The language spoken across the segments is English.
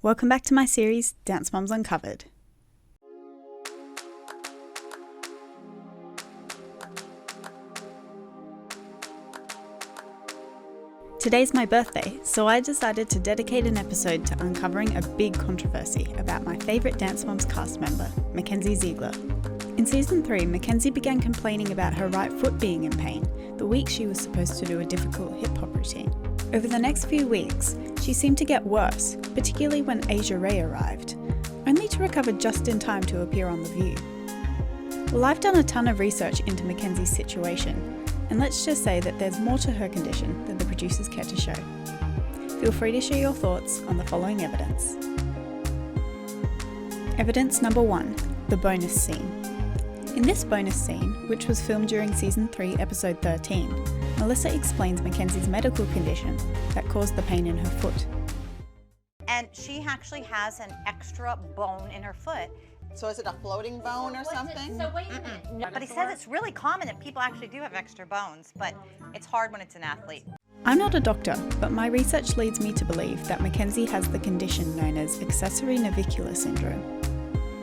Welcome back to my series, Dance Moms Uncovered. Today's my birthday, so I decided to dedicate an episode to uncovering a big controversy about my favourite Dance Moms cast member, Mackenzie Ziegler. In Season 3, Mackenzie began complaining about her right foot being in pain the week she was supposed to do a difficult hip-hop routine. Over the next few weeks, she seemed to get worse, particularly when Asia Ray arrived, only to recover just in time to appear on The View. Well, I've done a ton of research into Mackenzie's situation, and let's just say that there's more to her condition than the producers care to show. Feel free to share your thoughts on the following evidence. Evidence number 1, the bonus scene. In this bonus scene, which was filmed during Season 3, Episode 13, Melissa explains Mackenzie's medical condition that caused the pain in her foot. And she actually has an extra bone in her foot. So is it a floating bone or something? So wait a minute. No, But he says it's really common that people actually do have extra bones, but it's hard when it's an athlete. I'm not a doctor, but my research leads me to believe that Mackenzie has the condition known as accessory navicular syndrome.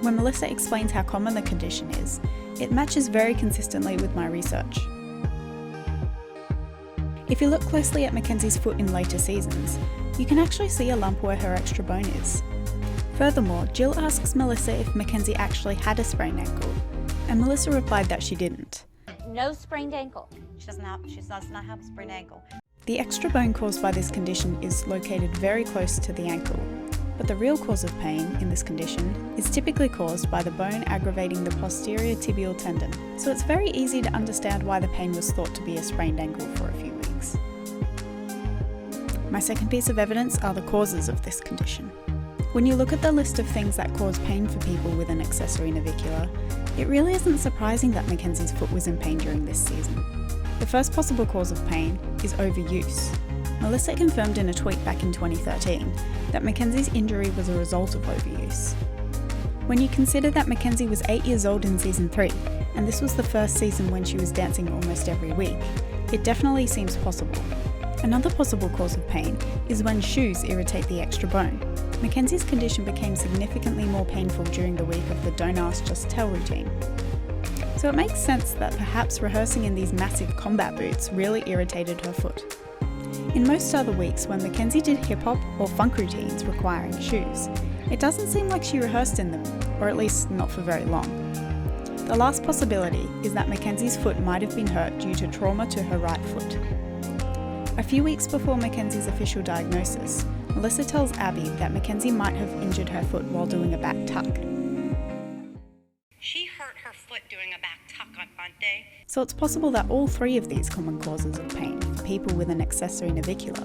When Melissa explains how common the condition is, it matches very consistently with my research. If you look closely at Mackenzie's foot in later seasons, you can actually see a lump where her extra bone is. Furthermore, Jill asks Melissa if Mackenzie actually had a sprained ankle, and Melissa replied that she didn't. no sprained ankle. She does not have a sprained ankle. The extra bone caused by this condition is located very close to the ankle, but the real cause of pain in this condition is typically caused by the bone aggravating the posterior tibial tendon, so it's very easy to understand why the pain was thought to be a sprained ankle for a few weeks. My second piece of evidence are the causes of this condition. When you look at the list of things that cause pain for people with an accessory navicular, it really isn't surprising that Mackenzie's foot was in pain during this season. The first possible cause of pain is overuse. Melissa confirmed in a tweet back in 2013 that Mackenzie's injury was a result of overuse. When you consider that Mackenzie was 8 years old in Season 3, and this was the first season when she was dancing almost every week, it definitely seems possible. Another possible cause of pain is when shoes irritate the extra bone. Mackenzie's condition became significantly more painful during the week of the Don't Ask, Just Tell routine. So it makes sense that perhaps rehearsing in these massive combat boots really irritated her foot. In most other weeks when Mackenzie did hip-hop or funk routines requiring shoes, it doesn't seem like she rehearsed in them, or at least not for very long. The last possibility is that Mackenzie's foot might have been hurt due to trauma to her right foot. A few weeks before Mackenzie's official diagnosis, Melissa tells Abby that Mackenzie might have injured her foot while doing a back tuck. She hurt her foot doing a back tuck on Monday. So it's possible that all three of these common causes of pain for people with an accessory navicular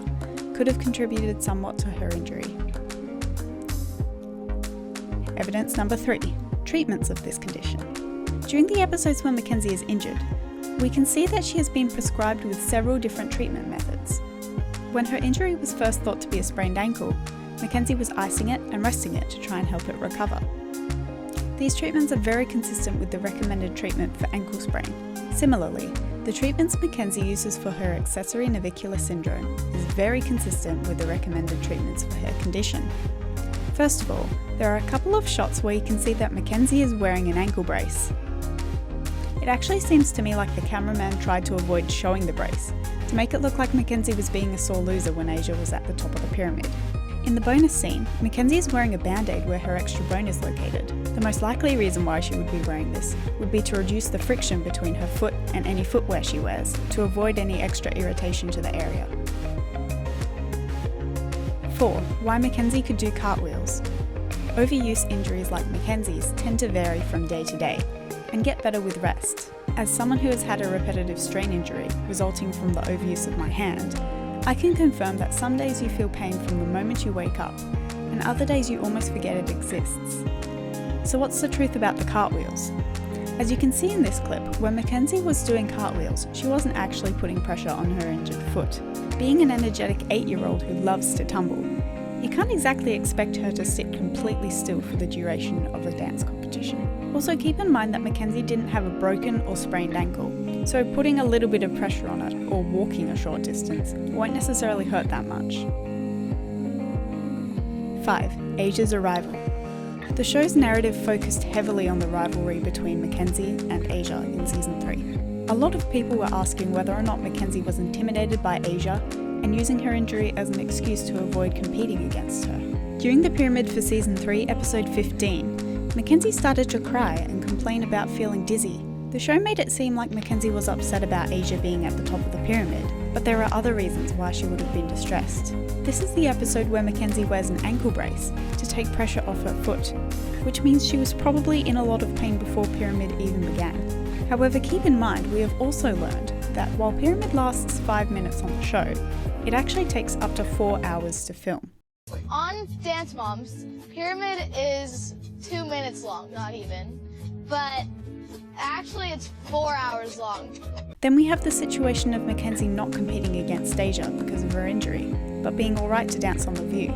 could have contributed somewhat to her injury. Evidence number 3, treatments of this condition. During the episodes when Mackenzie is injured, we can see that she has been prescribed with several different treatment methods. When her injury was first thought to be a sprained ankle, Mackenzie was icing it and resting it to try and help it recover. These treatments are very consistent with the recommended treatment for ankle sprain. Similarly, the treatments Mackenzie uses for her accessory navicular syndrome is very consistent with the recommended treatments for her condition. First of all, there are a couple of shots where you can see that Mackenzie is wearing an ankle brace. It actually seems to me like the cameraman tried to avoid showing the brace, to make it look like Mackenzie was being a sore loser when Asia was at the top of the pyramid. In the bonus scene, Mackenzie is wearing a band-aid where her extra bone is located. The most likely reason why she would be wearing this would be to reduce the friction between her foot and any footwear she wears, to avoid any extra irritation to the area. 4. Why Mackenzie could do cartwheels. Overuse injuries like Mackenzie's tend to vary from day to day, and get better with rest. As someone who has had a repetitive strain injury resulting from the overuse of my hand, I can confirm that some days you feel pain from the moment you wake up, and other days you almost forget it exists. So what's the truth about the cartwheels? As you can see in this clip, when Mackenzie was doing cartwheels, she wasn't actually putting pressure on her injured foot. Being an energetic 8-year-old who loves to tumble, you can't exactly expect her to sit completely still for the duration of a dance competition. Also keep in mind that Mackenzie didn't have a broken or sprained ankle, so putting a little bit of pressure on it or walking a short distance won't necessarily hurt that much. 5. Asia's arrival. The show's narrative focused heavily on the rivalry between Mackenzie and Asia in Season 3. A lot of people were asking whether or not Mackenzie was intimidated by Asia and using her injury as an excuse to avoid competing against her. During the pyramid for Season 3, Episode 15, Mackenzie started to cry and complain about feeling dizzy. The show made it seem like Mackenzie was upset about Asia being at the top of the pyramid, but there are other reasons why she would have been distressed. This is the episode where Mackenzie wears an ankle brace to take pressure off her foot, which means she was probably in a lot of pain before Pyramid even began. However, keep in mind we have also learned that while Pyramid lasts 5 minutes on the show, it actually takes up to 4 hours to film. On Dance Moms, Pyramid is 2 minutes long, not even, but actually it's 4 hours long. Then we have the situation of Mackenzie not competing against Asia because of her injury, but being alright to dance on The View.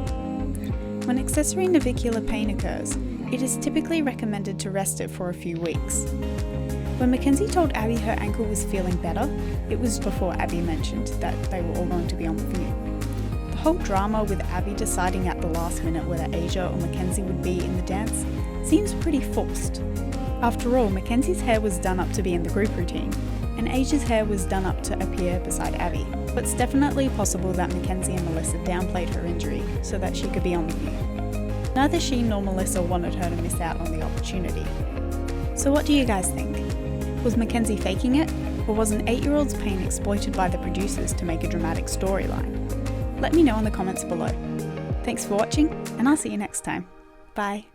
When accessory navicular pain occurs, it is typically recommended to rest it for a few weeks. When Mackenzie told Abby her ankle was feeling better, it was before Abby mentioned that they were all going to be on The View. The whole drama with Abby deciding at the last minute whether Asia or Mackenzie would be in the dance seems pretty forced. After all, Mackenzie's hair was done up to be in the group routine, and Asia's hair was done up to appear beside Abby. But it's definitely possible that Mackenzie and Melissa downplayed her injury so that she could be on The View. Neither she nor Melissa wanted her to miss out on the opportunity. So what do you guys think? Was Mackenzie faking it, or was an 8-year-old's pain exploited by the producers to make a dramatic storyline? Let me know in the comments below. Thanks for watching, and I'll see you next time. Bye.